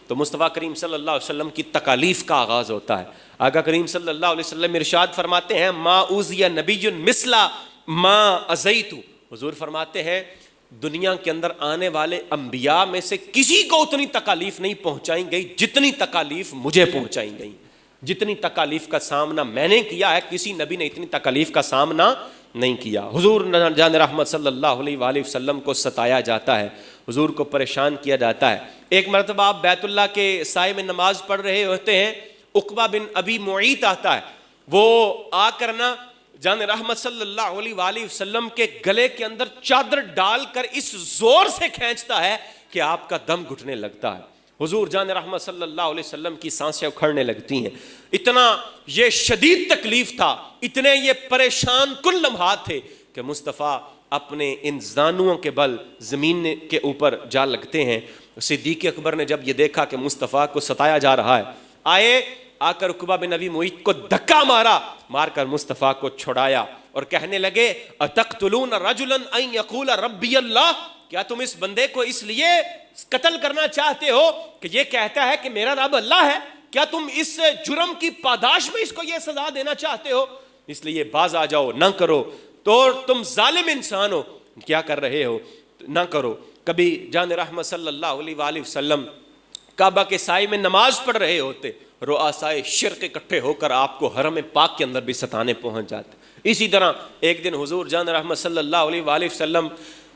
تو مصطفیٰ کریم صلی اللہ علیہ وسلم کی تکالیف کا آغاز ہوتا ہے۔ آقا کریم صلی اللہ علیہ وسلم ارشاد فرماتے ہیں ما اوذی نبی مثلا ما اذیت، حضور فرماتے ہیں دنیا کے اندر آنے والے انبیاء میں سے کسی کو اتنی تکالیف نہیں پہنچائیں گئی جتنی تکالیف مجھے پہنچائیں گئی، جتنی تکالیف کا سامنا میں نے کیا ہے کسی نبی نے اتنی تکالیف کا سامنا نہیں کیا۔ حضور جان رحمت صلی اللہ علیہ وآلہ وسلم کو ستایا جاتا ہے، حضور کو پریشان کیا جاتا ہے۔ ایک مرتبہ آپ بیت اللہ کے سائے میں نماز پڑھ رہے ہوتے ہیں، عقبہ بن ابی معیط آتا ہے، وہ آ کر نا جان رحمت صلی اللہ علیہ وآلہ وسلم کے گلے کے اندر چادر ڈال کر اس زور سے کھینچتا ہے کہ آپ کا دم گھٹنے لگتا ہے۔ حضور جان رحمت صلی اللہ علیہ وسلم کی سانسیں اکھڑنے لگتی ہیں، اتنا یہ شدید تکلیف تھا، اتنے یہ پریشان کن لمحات تھے کہ مصطفیٰ اپنے ان زانوؤں کے بل زمین کے اوپر جا لگتے ہیں۔ صدیق اکبر نے جب یہ دیکھا کہ مصطفیٰ کو ستایا جا رہا ہے، آئے آ کر عقبہ بن ابی معیط کو دھکا مارا، مار کر مصطفیٰ کو چھڑایا اور کہنے لگے اتقتلون رجلا ان یقول ربی اللہ، کیا تم اس بندے کو اس لیے قتل کرنا چاہتے ہو کہ یہ کہتا ہے کہ میرا رب اللہ ہے؟ کیا تم اس جرم کی پاداش میں اس کو یہ سزا دینا چاہتے ہو؟ اس لیے باز آ جاؤ، نہ کرو، تو تم ظالم انسان ہو، کیا کر رہے ہو، نہ کرو۔ کبھی جان رحمت صلی اللہ علیہ وآلہ وسلم کعبہ کے سائے میں نماز پڑھ رہے ہوتے، رؤسائے شرک اکٹھے ہو کر آپ کو حرم پاک کے اندر بھی ستانے پہنچ جاتے۔ اسی طرح ایک دن حضور جان رحمت صلی اللہ علیہ وآلہ وسلم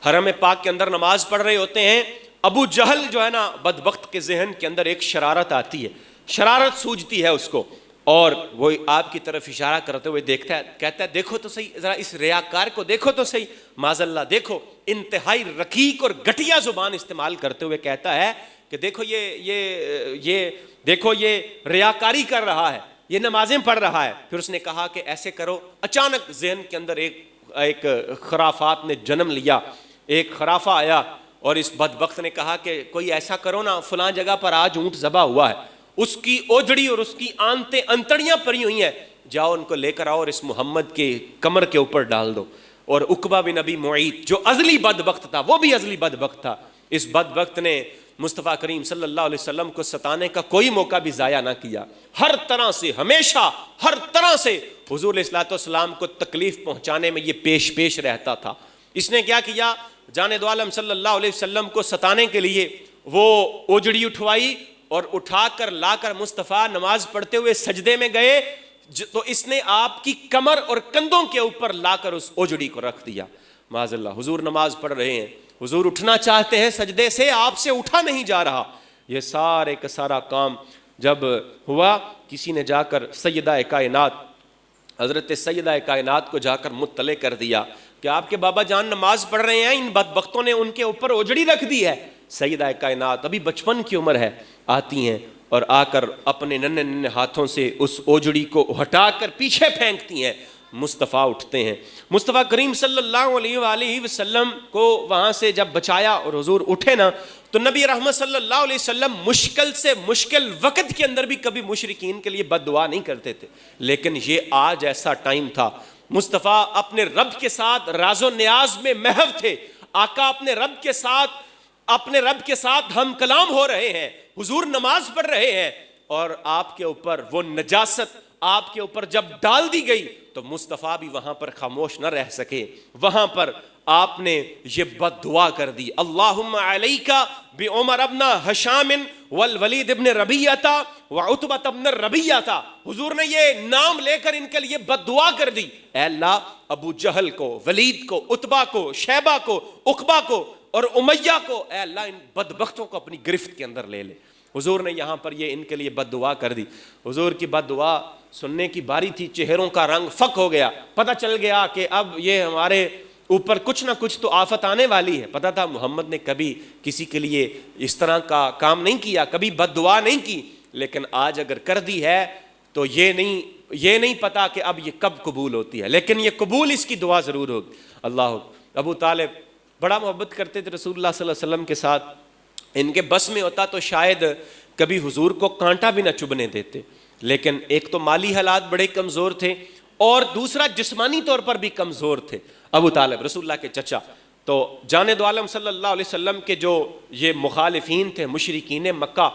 حرم پاک کے اندر نماز پڑھ رہے ہوتے ہیں، ابو جہل جو ہے نا بدبخت کے ذہن کے اندر ایک شرارت آتی ہے، شرارت سوجتی ہے اس کو، اور وہ آپ کی طرف اشارہ کرتے ہوئے دیکھتا ہے، کہتا ہے دیکھو تو صحیح، ذرا اس ریاکار کو دیکھو تو صحیح، معاذ اللہ، دیکھو انتہائی رقیق اور گھٹیا زبان استعمال کرتے ہوئے کہتا ہے کہ دیکھو دیکھو یہ ریاکاری کر رہا ہے، یہ نمازیں پڑھ رہا ہے۔ پھر اس نے کہا کہ ایسے کرو، اچانک ذہن کے اندر ایک خرافات نے جنم لیا، ایک خرافہ آیا، اور اس بدبخت نے کہا کہ کوئی ایسا کرو نا، فلاں جگہ پر آج اونٹ ذبح ہوا ہے، اس کی اوجڑی اور اس کی آنتیں انتڑیاں پڑی ہوئی ہیں، جاؤ ان کو لے کر آؤ اور اس محمد کے کمر کے اوپر ڈال دو۔ اور عقبہ بن ابی معیط جو ازلی بدبخت تھا، وہ بھی ازلی بدبخت تھا، اس بدبخت نے مصطفیٰ کریم صلی اللہ علیہ وسلم کو ستانے کا کوئی موقع بھی ضائع نہ کیا، ہر طرح سے، ہمیشہ ہر طرح سے حضور علیہ الصلوۃ والسلام کو تکلیف پہنچانے میں یہ پیش رہتا تھا۔ اس نے کیا کیا، جان دو عالم صلی اللہ علیہ وسلم کو ستانے کے لیے وہ اوجڑی اٹھوائی اور اٹھا کر لا کر مصطفیٰ نماز پڑھتے ہوئے سجدے میں گئے تو اس نے آپ کی کمر اور کندھوں کے اوپر لا کر اس اوجڑی کو رکھ دیا۔ معاذ اللہ، حضور نماز پڑھ رہے ہیں، حضور اٹھنا چاہتے ہیں سجدے سے، آپ سے اٹھا نہیں جا رہا۔ یہ سارے کا سارا کام جب ہوا، کسی نے جا کر سیدہ کائنات حضرت سیدہ کائنات کو جا کر مطلع کر دیا کہ آپ کے بابا جان نماز پڑھ رہے ہیں، ان بدبختوں نے ان کے اوپر اوجڑی رکھ دی ہے۔ سیدہ کائنات ابھی بچپن کی عمر ہے، آتی ہیں اور آ کر اپنے ننھے ننھے ہاتھوں سے اس اوجڑی کو ہٹا کر پیچھے پھینکتی ہیں۔ مصطفیٰ اٹھتے ہیں، مصطفیٰ کریم صلی اللہ علیہ وآلہ وسلم کو وہاں سے جب بچایا اور حضور اٹھے نا، تو نبی رحمت صلی اللہ علیہ وسلم مشکل سے مشکل وقت کے اندر بھی کبھی مشرکین کے لیے بد دعا نہیں کرتے تھے، لیکن یہ آج ایسا ٹائم تھا، مصطفیٰ اپنے رب کے ساتھ راز و نیاز میں محو تھے، آقا اپنے رب کے ساتھ ہم کلام ہو رہے ہیں، حضور نماز پڑھ رہے ہیں، اور آپ کے اوپر وہ نجاست آپ کے اوپر جب ڈال دی گئی تو مصطفیٰ بھی وہاں پر خاموش نہ رہ سکے، وہاں پر آپ نے یہ بد دعا کر دی، اللہم علیکا بعمر ابن ہشام والولید ابن ربیعہ وعتبہ ابن ربیعہ۔ حضور نے یہ نام لے کر ان کے لیے بد دعا کر دی، اے اللہ ابو جہل کو، ولید کو، عتبہ کو، شیبہ کو، عقبہ کو اور امیہ کو، اے اللہ ان بدبختوں کو اپنی گرفت کے اندر لے لے۔ حضور نے یہاں پر یہ ان کے لیے بد دعا کر دی۔ حضور کی بد دعا سننے کی باری تھی، چہروں کا رنگ فک ہو گیا، پتہ چل گیا کہ اب یہ ہمارے اوپر کچھ نہ کچھ تو آفت آنے والی ہے۔ پتہ تھا محمد نے کبھی کسی کے لیے اس طرح کا کام نہیں کیا، کبھی بد دعا نہیں کی، لیکن آج اگر کر دی ہے تو یہ نہیں پتا کہ اب یہ کب قبول ہوتی ہے، لیکن یہ قبول اس کی دعا ضرور ہوگی۔ اللہ ابو طالب بڑا محبت کرتے تھے رسول اللہ صلی اللہ علیہ وسلم کے ساتھ، ان کے بس میں ہوتا تو شاید کبھی حضور کو کانٹا بھی نہ چبھنے دیتے، لیکن ایک تو مالی حالات بڑے کمزور تھے اور دوسرا جسمانی طور پر بھی کمزور تھے۔ ابو طالب رسول اللہ کے چچا، تو جان دو عالم صلی اللہ علیہ وسلم کے جو یہ مخالفین تھے، مشرکین مکہ،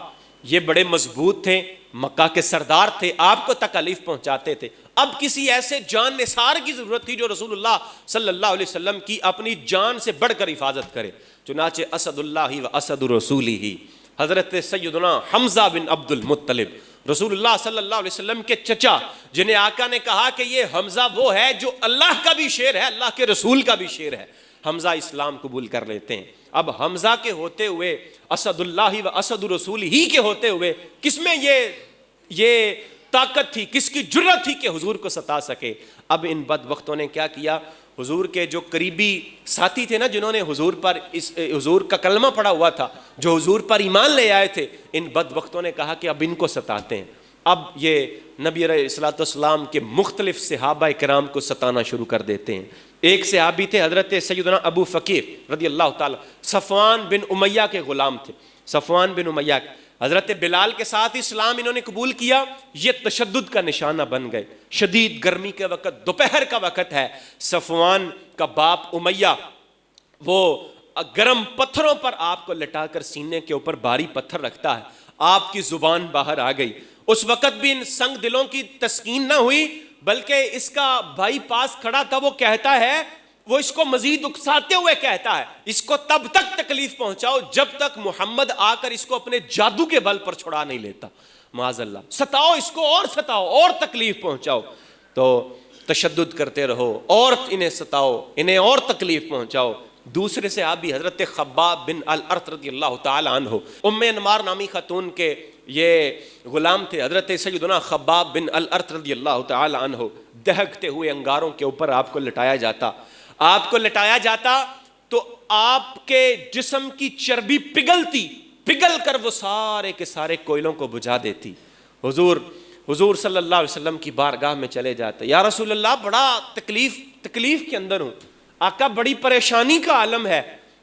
یہ بڑے مضبوط تھے، مکہ کے سردار تھے، آپ کو تکلیف پہنچاتے تھے. اب کسی ایسے جان نثار کی ضرورت تھی جو رسول اللہ صلی اللہ علیہ وسلم کی اپنی جان سے بڑھ کر حفاظت کرے. چنانچہ اسد اللہ و اسد رسولہ، حضرت سیدنا حمزہ بن عبد المطلب، رسول اللہ صلی اللہ علیہ وسلم کے چچا، جنہیں آقا نے کہا کہ یہ حمزہ وہ ہے جو اللہ کا بھی شیر ہے، اللہ کے رسول کا بھی شیر ہے. حمزہ اسلام قبول کر لیتے ہیں. اب حمزہ کے ہوتے ہوئے، اسد اللہ و اسد رسول ہی کے ہوتے ہوئے، کس میں یہ طاقت تھی، کس کی جرت تھی کہ حضور کو ستا سکے؟ اب ان بدبختوں نے کیا کیا؟ حضور کے جو قریبی ساتھی تھے نا، جنہوں نے حضور کا کلمہ پڑھا ہوا تھا، جو حضور پر ایمان لے آئے تھے، ان بدبختوں نے کہا کہ اب ان کو ستاتے ہیں. اب یہ نبی علیہ الصلوۃ والسلام کے مختلف صحابہ کرام کو ستانا شروع کر دیتے ہیں. ایک صحابی تھے حضرت سیدنا ابو فقیر رضی اللہ تعالی، صفوان بن امیہ کے غلام تھے. صفوان بن امیہ حضرت بلال کے ساتھ اسلام انہوں نے قبول کیا. یہ تشدد کا نشانہ بن گئے. شدید گرمی کے وقت، دوپہر کا وقت ہے، صفوان کا باپ امیہ وہ گرم پتھروں پر آپ کو لٹا کر سینے کے اوپر بھاری پتھر رکھتا ہے. آپ کی زبان باہر آ گئی. اس وقت بھی ان سنگ دلوں کی تسکین نہ ہوئی، بلکہ اس کا بھائی پاس کھڑا تھا، وہ کہتا ہے، وہ اس کو مزید اکساتے ہوئے کہتا ہے، اس کو تب تک تکلیف پہنچاؤ جب تک محمد آ کر اس کو اپنے جادو کے بل پر چھڑا نہیں لیتا. معاذ اللہ، ستاؤ اس کو اور ستاؤ اور تکلیف پہنچاؤ. تو تشدد کرتے رہو اور انہیں ستاؤ، انہیں اور تکلیف پہنچاؤ. دوسرے سے آپ بھی حضرت خباب بن الارت رضی اللہ تعالی عنہ، ام انمار نامی خاتون کے یہ غلام تھے. حضرت سیدنا خباب بن الارت رضی اللہ تعالی عنہ دہکتے ہوئے انگاروں کے اوپر آپ کو لٹایا جاتا. آپ کو لٹایا جاتا تو آپ کے جسم کی چربی پگھل کر وہ سارے کے سارے کوئلوں کو بجھا دیتی. حضور صلی اللہ علیہ وسلم کی بارگاہ میں چلے جاتے. یا رسول اللہ، بڑا تکلیف کے اندر ہوں، آقا بڑی پریشانی کا عالم ہے.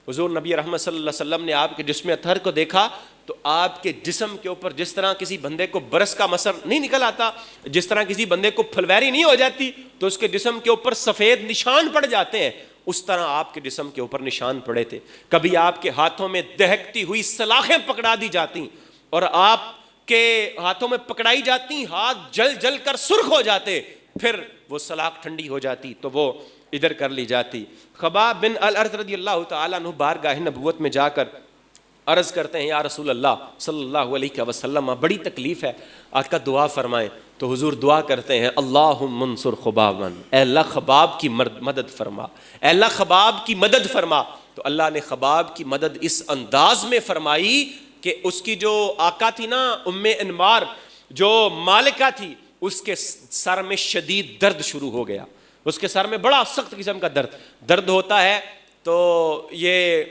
حضور نبی رحمت صلی اللہ علیہ وسلم نے آپ کے جسم اطہر کو دیکھا تو آپ کے جسم کے اوپر جس طرح کسی بندے کو برس کا مسر نہیں نکل آتا، جس طرح کسی بندے کو پھلویری نہیں ہو جاتی تو اس کے جسم کے اوپر سفید نشان پڑ جاتے ہیں، اس طرح آپ کے جسم کے اوپر نشان پڑے تھے. کبھی آپ کے ہاتھوں میں دہکتی ہوئی سلاخیں پکڑا دی جاتی اور آپ کے ہاتھوں میں پکڑائی جاتی، ہاتھ جل جل کر سرخ ہو جاتے، پھر وہ سلاخ ٹھنڈی ہو جاتی تو وہ ادھر کر لی جاتی. خباب بن الارت رضی اللہ تعالیٰ عنہ بارگاہ نبوت میں جا کر عرض کرتے ہیں، یا رسول اللہ صلی اللہ علیہ وسلم، بڑی تکلیف ہے، آپ کا دعا فرمائیں. تو حضور دعا کرتے ہیں، اللہم منصر خبابا، اے اللہ خباب کی مدد فرما، اے اللہ خباب کی مدد فرما. تو اللہ نے خباب کی مدد اس انداز میں فرمائی کہ اس کی جو آقا تھی نا ام انمار، جو مالکہ تھی، اس کے سر میں شدید درد شروع ہو گیا. اس کے سر میں بڑا سخت قسم کا درد ہوتا ہے. تو یہ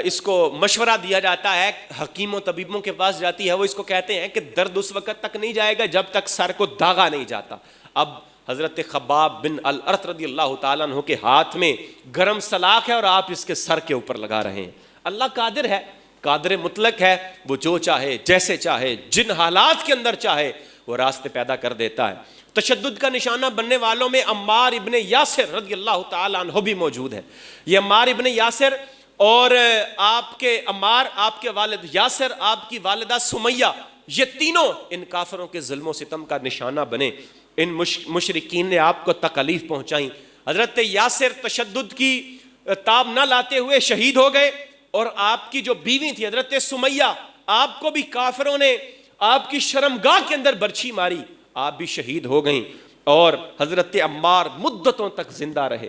اس کو مشورہ دیا جاتا ہے، حکیم و طبیبوں کے پاس جاتی ہے، وہ اس کو کہتے ہیں کہ درد اس وقت تک نہیں جائے گا جب تک سر کو داغا نہیں جاتا. اب حضرت خباب بن الارت رضی اللہ تعالیٰ عنہ کے ہاتھ میں گرم سلاخ ہے اور آپ اس کے سر کے اوپر لگا رہے ہیں. اللہ قادر ہے، قادر مطلق ہے، وہ جو چاہے، جیسے چاہے، جن حالات کے اندر چاہے وہ راستے پیدا کر دیتا ہے. تشدد کا نشانہ بننے والوں میں عمار ابن یاسر رضی اللہ تعالیٰ عنہ بھی موجود ہے. یہ عمار ابن یاسر اور آپ کے عمار، آپ کے والد یاسر، آپ کی والدہ سمیہ، یہ تینوں ان کافروں کے ظلم و ستم کا نشانہ بنے. ان مشرکین نے آپ کو تکلیف پہنچائیں. حضرت یاسر تشدد کی تاب نہ لاتے ہوئے شہید ہو گئے، اور آپ کی جو بیوی تھی حضرت سمیہ، آپ کو بھی کافروں نے آپ کی شرمگاہ کے اندر برچھی ماری، آپ بھی شہید ہو گئیں. اور حضرت عمار مدتوں تک زندہ رہے،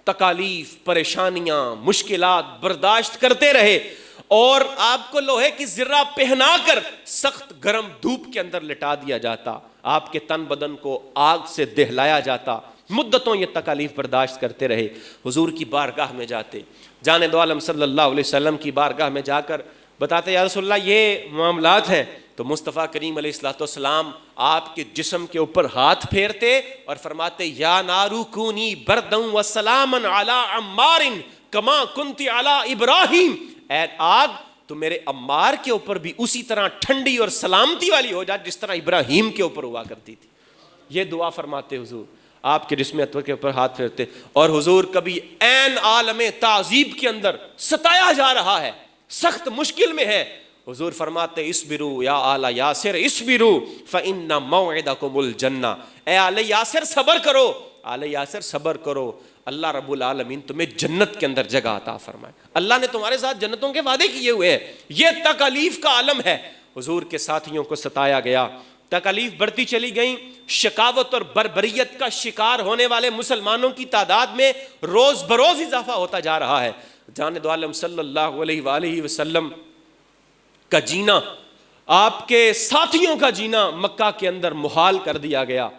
تکالیف، پریشانیاں، مشکلات برداشت کرتے رہے، اور آپ کو لوہے کی زرہ پہنا کر سخت گرم دھوپ کے اندر لٹا دیا جاتا، آپ کے تن بدن کو آگ سے دہلایا جاتا. مدتوں یہ تکالیف برداشت کرتے رہے. حضور کی بارگاہ میں جاتے، جانے دو عالم صلی اللہ علیہ وسلم کی بارگاہ میں جا کر بتاتے، یا رسول اللہ یہ معاملات ہیں. تو مصطفیٰ کریم علیہ الصلوۃ والسلام آپ کے جسم کے اوپر ہاتھ پھیرتے اور فرماتے، یا نارو کونی برداً وسلاما علی عمار کما کنت علی ابراہیم، اے آگ تو میرے عمار کے اوپر بھی اسی طرح ٹھنڈی اور سلامتی والی ہو جا جس طرح ابراہیم کے اوپر ہوا کرتی تھی. یہ دعا فرماتے حضور، آپ کے جسم اطہر کے اوپر ہاتھ پھیرتے. اور حضور کبھی عین عالم تعذیب کے اندر ستایا جا رہا ہے، سخت مشکل میں ہے، حضور فرماتے اسبرو یا آل یاسر اسبرو فإن موعدکم الجنہ، اے آل یاسر صبر کرو، آل یاسر صبر کرو، اللہ رب العالمین تمہیں جنت کے اندر جگہ عطا فرمائے، اللہ نے تمہارے ساتھ جنتوں کے وعدے کیے ہوئے ہیں۔ یہ تکالیف کا عالم ہے۔ حضور کے ساتھیوں کو ستایا گیا، تکالیف بڑھتی چلی گئیں، شقاوت اور بربریت کا شکار ہونے والے مسلمانوں کی تعداد میں روز بروز اضافہ ہوتا جا رہا ہے۔ جان دو عالم صلی اللہ علیہ وآلہ وسلم کا جینا، آپ کے ساتھیوں کا جینا مکہ کے اندر محال کر دیا گیا۔